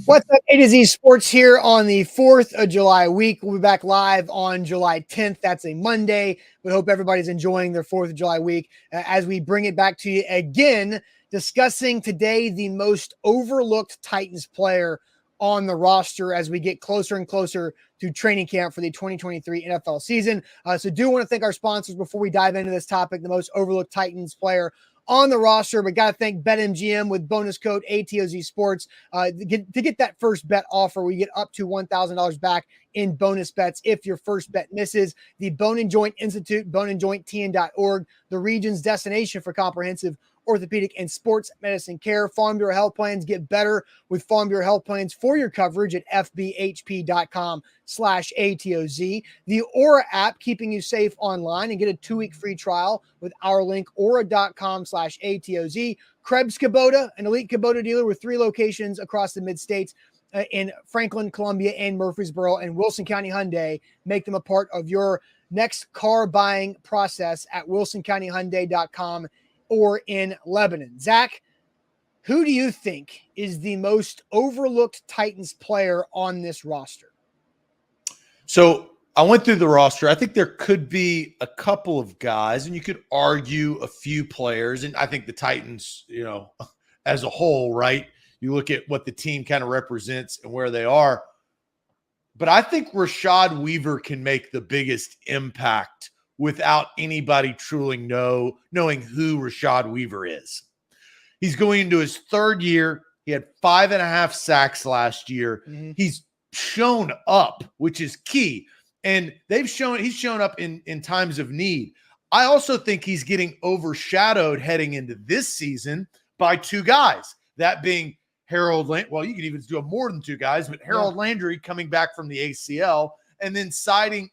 What's up, A to Z Sports here on the 4th of July week. We'll be back live on July 10th. That's a Monday. We hope everybody's enjoying their 4th of July week as we bring it back to you again, discussing today the most overlooked Titans player on the roster as we get closer and closer to training camp for the 2023 NFL season. So do want to thank our sponsors before we dive into this topic, the most overlooked Titans player on the roster. But got to thank BetMGM with bonus code ATOZ Sports to get that first bet offer. We get up to $1,000 back in bonus bets if your first bet misses. The Bone and Joint Institute, boneandjointtn.org, the region's destination for comprehensive orthopedic and sports medicine care. Farm Bureau Health Plans, get better with Farm Bureau Health Plans for your coverage at fbhp.com/ATOZ. The Aura app, keeping you safe online, and get a 2-week free trial with our link, aura.com/ATOZ. Krebs Kubota, an elite Kubota dealer with 3 locations across the mid-states in Franklin, Columbia, and Murfreesboro, and Wilson County Hyundai. Make them a part of your next car buying process at wilsoncountyhyundai.com or in Lebanon. Zach, who do you think is the most overlooked Titans player on this roster? So I went through the roster. I think there could be a couple of guys, and you could argue a few players. And I think the Titans, as a whole, right? You look at what the team kind of represents and where they are. But I think Rashad Weaver can make the biggest impact without anybody truly knowing who Rashad Weaver is. He's going into his 3rd year. He had 5.5 sacks last year. Mm-hmm. He's shown up, which is key. And he's shown up in times of need. I also think he's getting overshadowed heading into this season by 2 guys, that being Harold Landry. Well, you could even do more than 2 guys, but Harold Landry coming back from the ACL, and then signing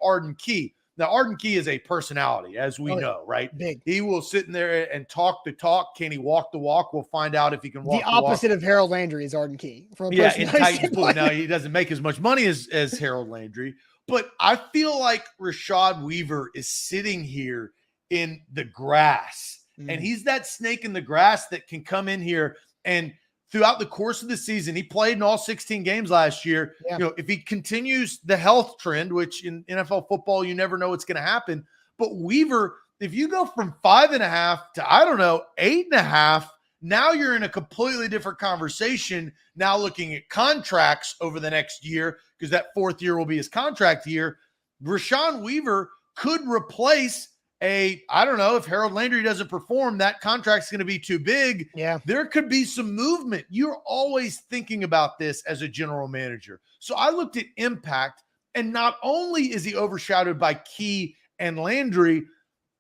Arden Key. Now, Arden Key is a personality, as we know, right? Big. He will sit in there and talk the talk. Can he walk the walk? We'll find out if he can walk the walk. The opposite of Harold Landry is Arden Key. In Titans Blue. Now, he doesn't make as much money as Harold Landry, but I feel like Rashad Weaver is sitting here in the grass, and he's that snake in the grass that can come in here and throughout the course of the season, he played in all 16 games last year. Yeah. If he continues the health trend, which in NFL football, you never know what's going to happen. But Weaver, if you go from 5.5 to, 8.5, now you're in a completely different conversation. Now looking at contracts over the next year, because that 4th year will be his contract year. Rashawn Weaver could replace if Harold Landry doesn't perform, that contract's going to be too big. Yeah. There could be some movement. You're always thinking about this as a general manager. So I looked at impact, and not only is he overshadowed by Key and Landry,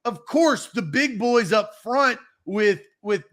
of course, the big boys up front with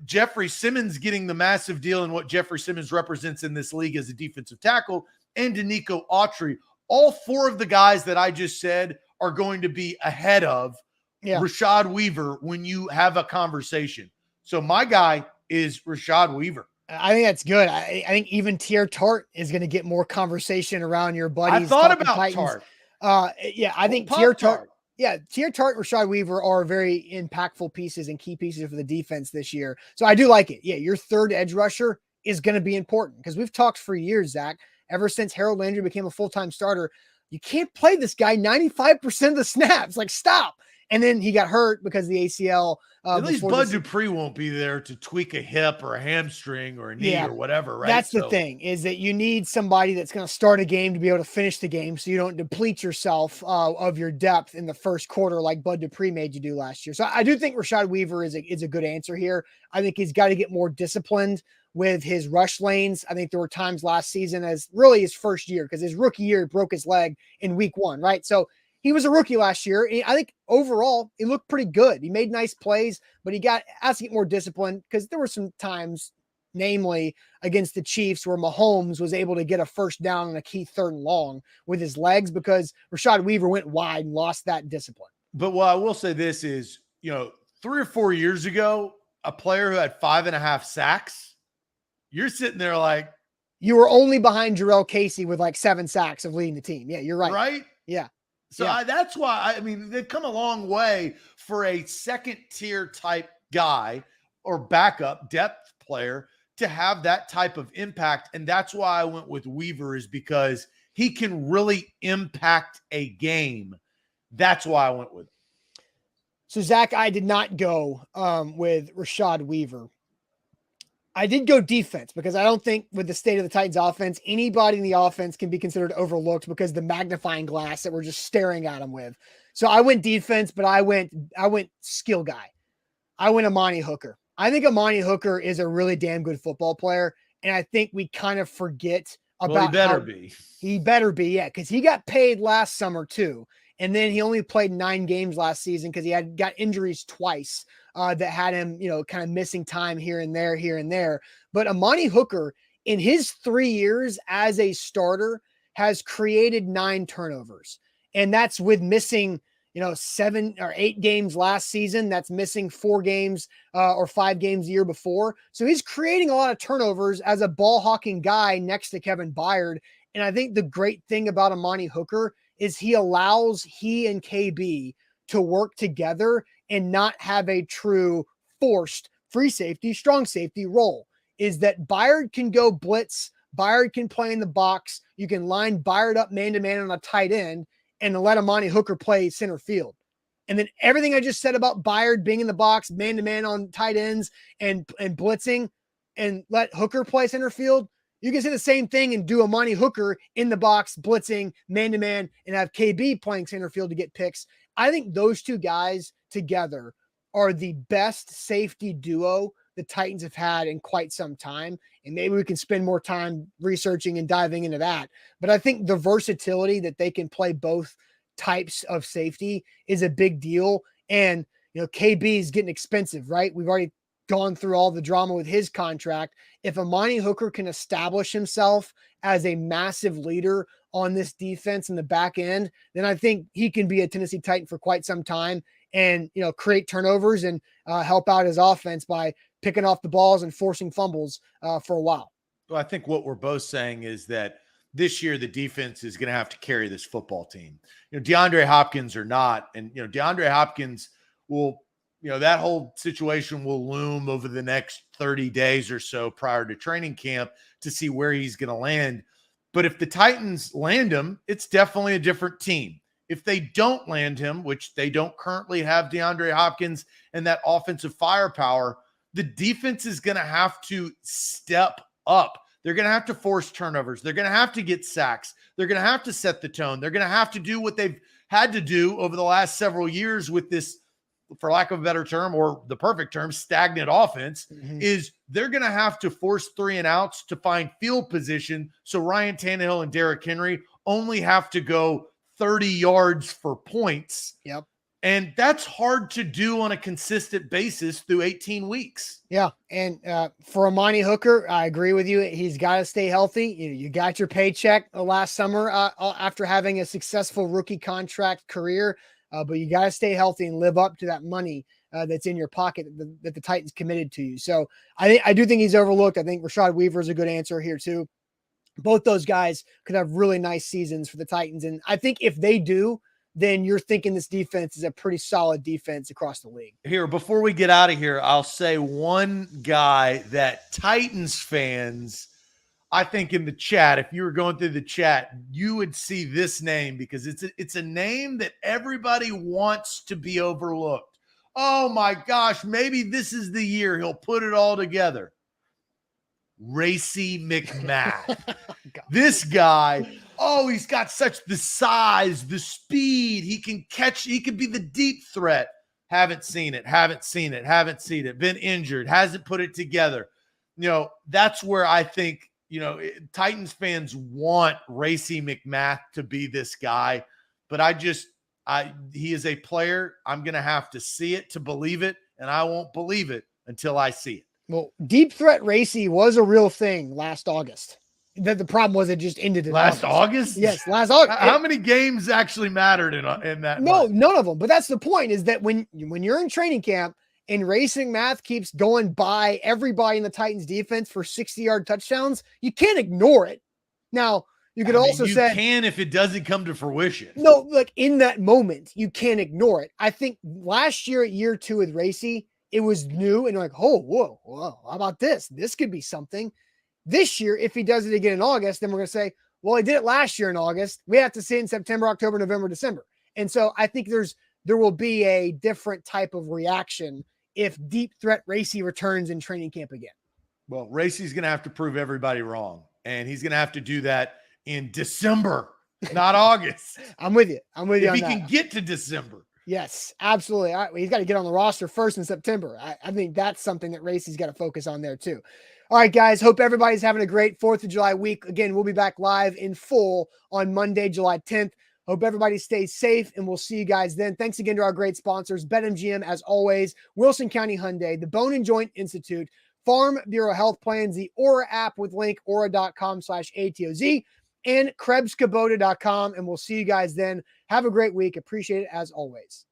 Jeffrey Simmons getting the massive deal and what Jeffrey Simmons represents in this league as a defensive tackle, and Danico Autry. All 4 of the guys that I just said are going to be ahead of Rashad Weaver when you have a conversation. So my guy is Rashad Weaver. I think that's good. I think even Tier Tart is going to get more conversation around your buddies. I thought about Tart. I think Tier Tart. Yeah, Tier Tart and Rashad Weaver are very impactful pieces and key pieces for the defense this year. So I do like it. Yeah, your 3rd edge rusher is going to be important because we've talked for years, Zach, ever since Harold Landry became a full-time starter. You can't play this guy 95% of the snaps. Like, stop. And then he got hurt because of the ACL. At least Bud Dupree won't be there to tweak a hip or a hamstring or a knee or whatever, right? That's the thing, is that you need somebody that's going to start a game to be able to finish the game so you don't deplete yourself of your depth in the first quarter like Bud Dupree made you do last year. So I do think Rashad Weaver is a good answer here. I think he's got to get more disciplined with his rush lanes. I think there were times last season, as really his first year, because his rookie year broke his leg in week 1, right? So he was a rookie last year. I think overall he looked pretty good. He made nice plays, but he has to get more disciplined because there were some times, namely against the Chiefs, where Mahomes was able to get a first down on a key 3rd and long with his legs because Rashad Weaver went wide and lost that discipline. But what I will say this is, 3 or 4 years ago, a player who had 5.5 sacks, you're sitting there like, you were only behind Jarrell Casey with like 7 sacks of leading the team. Yeah, you're right. Right? Yeah. So that's why, they've come a long way for a 2nd tier type guy or backup depth player to have that type of impact. And that's why I went with Weaver, is because he can really impact a game. That's why I went with him. So, Zach, I did not go with Rashad Weaver. I did go defense because I don't think with the state of the Titans offense, anybody in the offense can be considered overlooked because the magnifying glass that we're just staring at them with. So I went defense, but I went skill guy. I went Amani Hooker. I think Amani Hooker is a really damn good football player. And I think we kind of forget about he better be. He better be, yeah, because he got paid last summer too. And then he only played 9 games last season because he got injuries twice that had him, kind of missing time here and there. But Amani Hooker, in his 3 years as a starter, has created 9 turnovers. And that's with missing, 7 or 8 games last season. That's missing 4 games or 5 games the year before. So he's creating a lot of turnovers as a ball hawking guy next to Kevin Byard. And I think the great thing about Amani Hooker is he allows he and KB to work together and not have a true forced free safety, strong safety role. Is that Byard can go blitz, Byard can play in the box. You can line Byard up man-to-man on a tight end and let Amani Hooker play center field. And then everything I just said about Byard being in the box, man-to-man on tight ends and blitzing, and let Hooker play center field, you can say the same thing and do Amani Hooker in the box, blitzing, man-to-man, and have KB playing center field to get picks. I think those two guys together are the best safety duo the Titans have had in quite some time. And maybe we can spend more time researching and diving into that. But I think the versatility that they can play both types of safety is a big deal. And, KB is getting expensive, right? We've already gone through all the drama with his contract. If Amani Hooker can establish himself as a massive leader on this defense in the back end, then I think he can be a Tennessee Titan for quite some time and, create turnovers and help out his offense by picking off the balls and forcing fumbles for a while. Well, I think what we're both saying is that this year the defense is going to have to carry this football team. DeAndre Hopkins or not, and DeAndre Hopkins will, that whole situation will loom over the next 30 days or so prior to training camp to see where he's going to land. But if the Titans land him, it's definitely a different team. If they don't land him, which they don't currently have DeAndre Hopkins and that offensive firepower, the defense is going to have to step up. They're going to have to force turnovers. They're going to have to get sacks. They're going to have to set the tone. They're going to have to do what they've had to do over the last several years with this, for lack of a better term, or the perfect term, stagnant offense, is they're going to have to force 3 and outs to find field position. So Ryan Tannehill and Derrick Henry only have to go 30 yards for points. Yep. And that's hard to do on a consistent basis through 18 weeks. Yeah. And for Amani Hooker, I agree with you. He's got to stay healthy. You got your paycheck last summer after having a successful rookie contract career. But you got to stay healthy and live up to that money that's in your pocket that the Titans committed to you. So I do think he's overlooked. I think Rashad Weaver is a good answer here too. Both those guys could have really nice seasons for the Titans. And I think if they do, then you're thinking this defense is a pretty solid defense across the league. Here, before we get out of here, I'll say one guy that Titans fans, I think in the chat, if you were going through the chat, you would see this name because it's a name that everybody wants to be overlooked. Oh my gosh, maybe this is the year he'll put it all together. Racy McMath. This guy, he's got such the size, the speed. He can catch, he could be the deep threat. Haven't seen it. Been injured, hasn't put it together. That's where I think, Titans fans want Racy McMath to be this guy, but he is a player. I'm going to have to see it to believe it, and I won't believe it until I see it. Well, deep threat Racy was a real thing last August. The problem was it just ended in August? Yes, last August. How many games actually mattered in that? No, month? None of them. But that's the point, is that when you're in training camp and Racy McMath keeps going by everybody in the Titans defense for 60-yard touchdowns, you can't ignore it. Now, you could also say you can if it doesn't come to fruition. No, in that moment, you can't ignore it. I think last year at year 2 with Racy, it was new and like, oh, whoa, how about this? This could be something. This year, if he does it again in August, then we're going to say, well, he did it last year in August. We have to see it in September, October, November, December. And so I think there will be a different type of reaction if deep threat Racy returns in training camp again. Well, Racy's going to have to prove everybody wrong, and he's going to have to do that in December, not August. I'm with you. If he can get to December. Yes, absolutely. He's got to get on the roster first in September. I think that's something that Racy's got to focus on there too. All right, guys. Hope everybody's having a great 4th of July week. Again, we'll be back live in full on Monday, July 10th. Hope everybody stays safe, and we'll see you guys then. Thanks again to our great sponsors, BetMGM, as always, Wilson County Hyundai, the Bone and Joint Institute, Farm Bureau Health Plans, the Aura app with link aura.com/ATOZ, and KrebsKubota.com. And we'll see you guys then. Have a great week. Appreciate it as always.